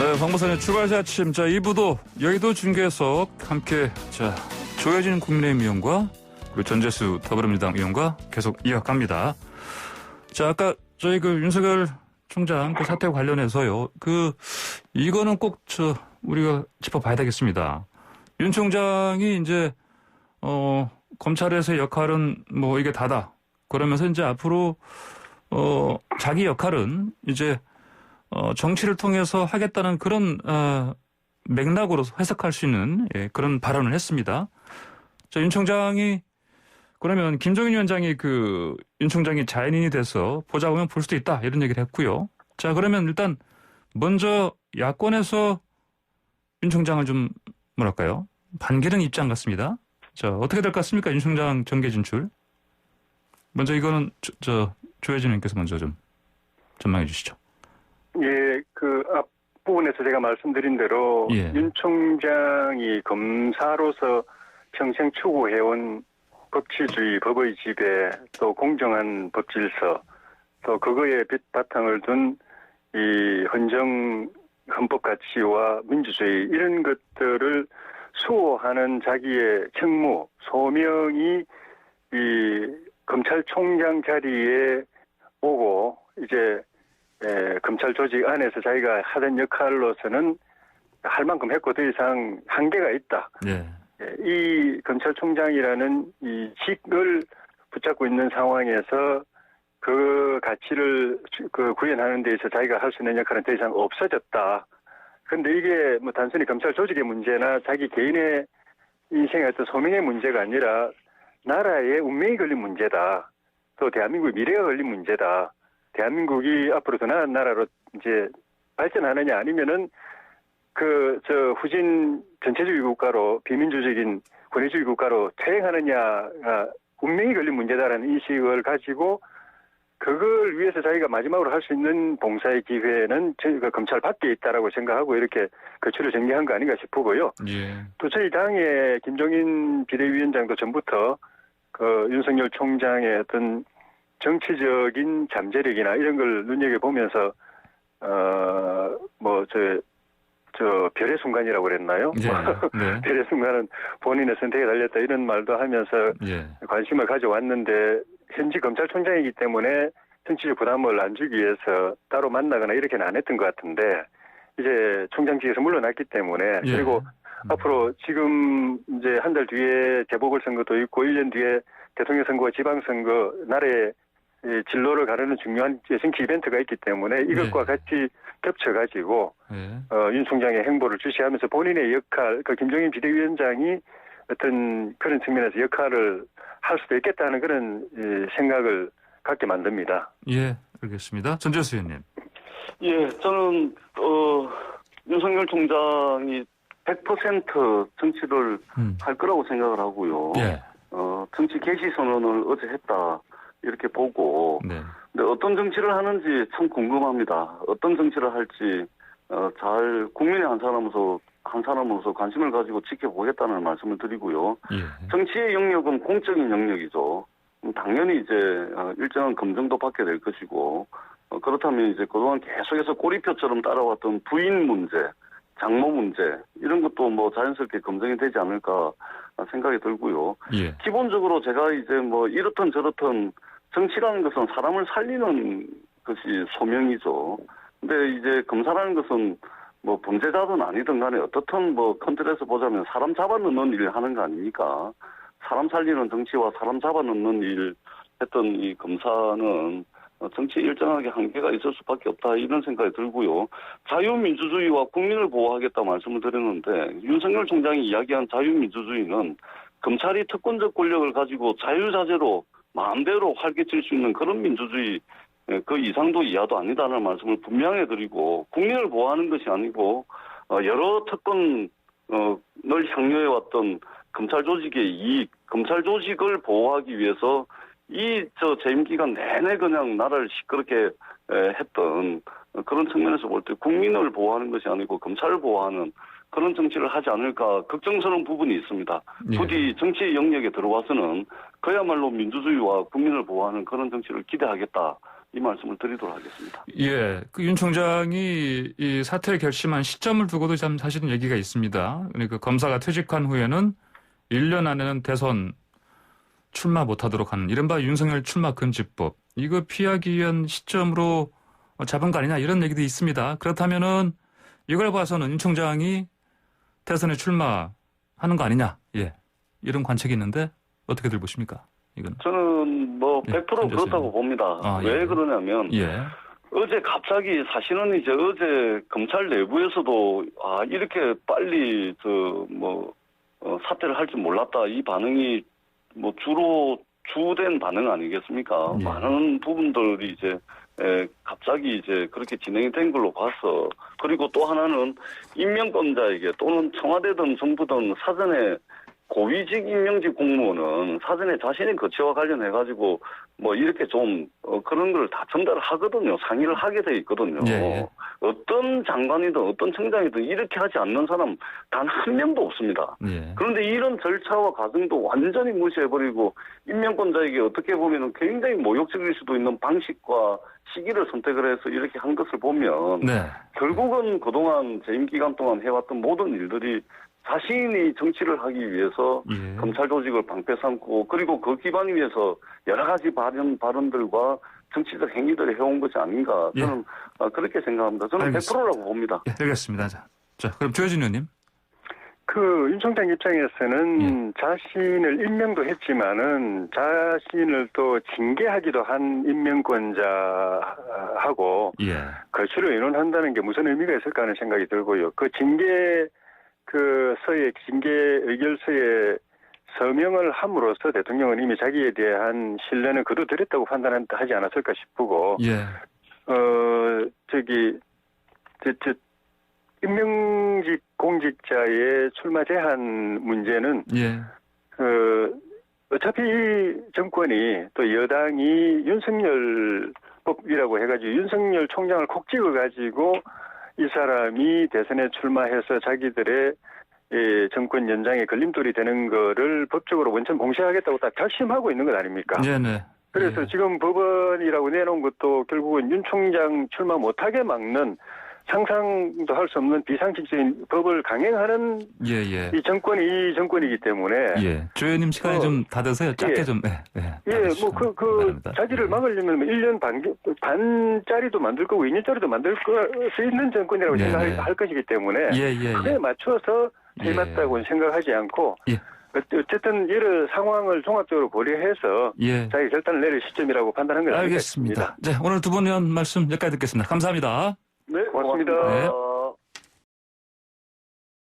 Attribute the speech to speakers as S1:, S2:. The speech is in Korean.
S1: 네, 황보선의 출발자 아침. 자, 2부도 여의도 중계석 함께, 자, 조혜진 국민의힘 의원과 그리고 전재수 더불어민주당 의원과 계속 이어갑니다. 자, 아까 저희 윤석열 총장 그 사태와 관련해서요. 이거는 꼭 우리가 짚어봐야 되겠습니다. 윤 총장이 이제, 검찰에서의 역할은 뭐 이게 다다. 그러면서 이제 앞으로, 자기 역할은 이제, 정치를 통해서 하겠다는 그런, 맥락으로 해석할 수 있는, 예, 그런 발언을 했습니다. 자, 윤 총장이, 그러면 김종인 위원장이 윤 총장이 자연인이 돼서 보자 보면 볼 수도 있다. 이런 얘기를 했고요. 자, 그러면 일단 먼저 야권에서 윤 총장을 좀, 뭐랄까요? 반기는 입장 같습니다. 자, 어떻게 될 것 같습니까? 윤 총장 정계 진출. 먼저 이거는 조혜진 의원께서 먼저 좀 전망해 주시죠.
S2: 예, 앞부분에서 제가 말씀드린 대로
S1: 예.
S2: 윤 총장이 검사로서 평생 추구해온 법치주의, 법의 지배, 또 공정한 법질서, 또 그거에 바탕을 둔 이 헌법 가치와 민주주의 이런 것들을 수호하는 자기의 책무, 소명이 이 검찰총장 자리에 오고 이제 검찰 조직 안에서 자기가 하던 역할로서는 할 만큼 했고 더 이상 한계가 있다.
S1: 네.
S2: 이 검찰총장이라는 이 직을 붙잡고 있는 상황에서 그 가치를 구현하는 데 있어서 자기가 할 수 있는 역할은 더 이상 없어졌다. 그런데 이게 뭐 단순히 검찰 조직의 문제나 자기 개인의 인생의 어떤 소명의 문제가 아니라 나라의 운명이 걸린 문제다. 또 대한민국의 미래가 걸린 문제다. 대한민국이 앞으로 더 나은 나라로 이제 발전하느냐 아니면은 후진 전체주의 국가로 비민주적인 권위주의 국가로 퇴행하느냐가 운명이 걸린 문제다라는 인식을 가지고 그걸 위해서 자기가 마지막으로 할 수 있는 봉사의 기회는 검찰 밖에 있다라고 생각하고 이렇게 거취를 정리한 거 아닌가 싶고요.
S1: 예.
S2: 또 저희 당의 김종인 비대위원장도 전부터 윤석열 총장의 어떤 정치적인 잠재력이나 이런 걸 눈여겨보면서, 별의 순간이라고 그랬나요?
S1: 예. 네.
S2: 별의 순간은 본인의 선택에 달렸다 이런 말도 하면서
S1: 예.
S2: 관심을 가져왔는데, 현직 검찰총장이기 때문에 정치적 부담을 안 주기 위해서 따로 만나거나 이렇게는 안 했던 것 같은데, 이제 총장직에서 물러났기 때문에,
S1: 예.
S2: 그리고 앞으로 지금 이제 한 달 뒤에 재보궐선거도 있고 1년 뒤에 대통령 선거와 지방선거 나라의 진로를 가르는 중요한 정치 이벤트가 있기 때문에 이것과 같이 겹쳐가지고 윤 총장의 행보를 주시하면서 본인의 역할, 김종인 비대위원장이 어떤 그런 측면에서 역할을 할 수도 있겠다는 그런 생각을 갖게 만듭니다.
S1: 예, 알겠습니다. 전재수 의원님.
S3: 예, 저는 윤석열 총장이 100% 정치를 할 거라고 생각을 하고요.
S1: 예.
S3: 정치 개시 선언을 어제 했다 이렇게 보고.
S1: 네.
S3: 근데 어떤 정치를 하는지 참 궁금합니다. 어떤 정치를 할지 잘 국민의 한 사람으로서 관심을 가지고 지켜보겠다는 말씀을 드리고요.
S1: 예.
S3: 정치의 영역은 공적인 영역이죠. 당연히 이제 일정한 검증도 받게 될 것이고 그렇다면 이제 그동안 계속해서 꼬리표처럼 따라왔던 부인 문제, 장모 문제 이런 것도 뭐 자연스럽게 검증이 되지 않을까 생각이 들고요.
S1: 예.
S3: 기본적으로 제가 이제 뭐 이렇든 저렇든 정치라는 것은 사람을 살리는 것이 소명이죠. 근데 이제 검사라는 것은 뭐 범죄자든 아니든 간에 어떻든 뭐 큰 틀에서 보자면 사람 잡아넣는 일을 하는 거 아닙니까? 사람 살리는 정치와 사람 잡아넣는 일 했던 이 검사는 정치에 일정하게 한계가 있을 수밖에 없다 이런 생각이 들고요. 자유민주주의와 국민을 보호하겠다 말씀을 드렸는데 윤석열 총장이 이야기한 자유민주주의는 검찰이 특권적 권력을 가지고 자유자재로 마음대로 활개칠 수 있는 그런 민주주의 그 이상도 이하도 아니다라는 말씀을 분명히 드리고 국민을 보호하는 것이 아니고 여러 특권을 향유해왔던 검찰 조직의 이익, 검찰 조직을 보호하기 위해서 재임 기간 내내 그냥 나라를 시끄럽게 했던 그런 측면에서 볼 때 국민을 보호하는 것이 아니고 검찰을 보호하는 그런 정치를 하지 않을까 걱정스러운 부분이 있습니다.
S1: 예.
S3: 부디 정치 영역에 들어와서는 그야말로 민주주의와 국민을 보호하는 그런 정치를 기대하겠다. 이 말씀을 드리도록 하겠습니다.
S1: 예, 그 윤 총장이 이 사퇴를 결심한 시점을 두고도 참 사실은 얘기가 있습니다. 그러니까 검사가 퇴직한 후에는 1년 안에는 대선 출마 못하도록 하는 이른바 윤석열 출마 금지법, 이거 피하기 위한 시점으로 잡은 거 아니냐 이런 얘기도 있습니다. 그렇다면은 이걸 봐서는 윤 총장이 대선에 출마하는 거 아니냐, 예, 이런 관측이 있는데 어떻게들 보십니까? 이건
S3: 저는 뭐 100% 그렇다고 봅니다. 왜
S1: 예.
S3: 그러냐면
S1: 예,
S3: 어제 갑자기 사실은 이제 어제 검찰 내부에서도 이렇게 빨리 사퇴를 할 줄 몰랐다, 이 반응이 뭐 주된 반응 아니겠습니까?
S1: 예.
S3: 많은 부분들이 이제 갑자기 이제 그렇게 진행이 된 걸로 봐서, 그리고 또 하나는 임명권자에게 또는 청와대든 정부든 사전에 고위직 임명직 공무원은 사전에 자신의 거취와 관련해가지고 뭐 이렇게 좀 그런 걸 다 전달을 하거든요. 상의를 하게 돼 있거든요.
S1: 예.
S3: 어떤 장관이든 어떤 청장이든 이렇게 하지 않는 사람 단 한 명도 없습니다.
S1: 예.
S3: 그런데 이런 절차와 과정도 완전히 무시해버리고 임명권자에게 어떻게 보면 굉장히 모욕적일 수도 있는 방식과 시기를 선택을 해서 이렇게 한 것을 보면
S1: 네.
S3: 결국은 그동안 재임 기간 동안 해왔던 모든 일들이 자신이 정치를 하기 위해서
S1: 예.
S3: 검찰 조직을 방패 삼고, 그리고 그 기반 위에서 여러 가지 발언들과 정치적 행위들을 해온 것이 아닌가, 저는 그렇게 생각합니다. 저는
S1: 알겠습니다.
S3: 100%라고 봅니다.
S1: 예, 알겠습니다. 자, 그럼 조혜진 의원님.
S2: 그 윤 총장 입장에서는 자신을 임명도 했지만은 자신을 또 징계하기도 한 임명권자하고
S1: 예.
S2: 거취를 의논한다는 게 무슨 의미가 있을까 하는 생각이 들고요. 그 징계 징계 의결서에 서명을 함으로써 대통령은 이미 자기에 대한 신뢰는 거둬들였다고 판단하지 않았을까 싶고,
S1: 예.
S2: 임명직 공직자의 출마 제한 문제는
S1: 예.
S2: 어차피 이 정권이 또 여당이 윤석열 법이라고 해가지고 윤석열 총장을 콕 찍어가지고 이 사람이 대선에 출마해서 자기들의 정권 연장에 걸림돌이 되는 거를 법적으로 원천 봉쇄하겠다고 딱 결심하고 있는 것 아닙니까?
S1: 네네.
S2: 그래서
S1: 예.
S2: 지금 법원이라고 내놓은 것도 결국은 윤 총장 출마 못하게 막는, 상상도 할 수 없는 비상식적인 법을 강행하는
S1: 예.
S2: 이 정권이기 때문에.
S1: 예. 조 의원님 시간이 좀 다 돼서요. 짧게
S2: 예.
S1: 좀.
S2: 자기를 막으려면 1년 반짜리도 만들 거고 2년짜리도 만들 수 있는 정권이라고
S1: 네네.
S2: 생각할 것이기 때문에.
S1: 예.
S2: 그에 맞춰서 해봤다고 생각하지 않고.
S1: 예.
S2: 어쨌든 여러 상황을 종합적으로 고려해서
S1: 예.
S2: 자기 결단을 내릴 시점이라고 판단한 것
S1: 알겠습니다.
S2: 같습니다.
S1: 네, 오늘 두 분 의원 말씀 여기까지 듣겠습니다. 감사합니다.
S2: 네, 고맙습니다.
S3: 고맙습니다.
S1: 네.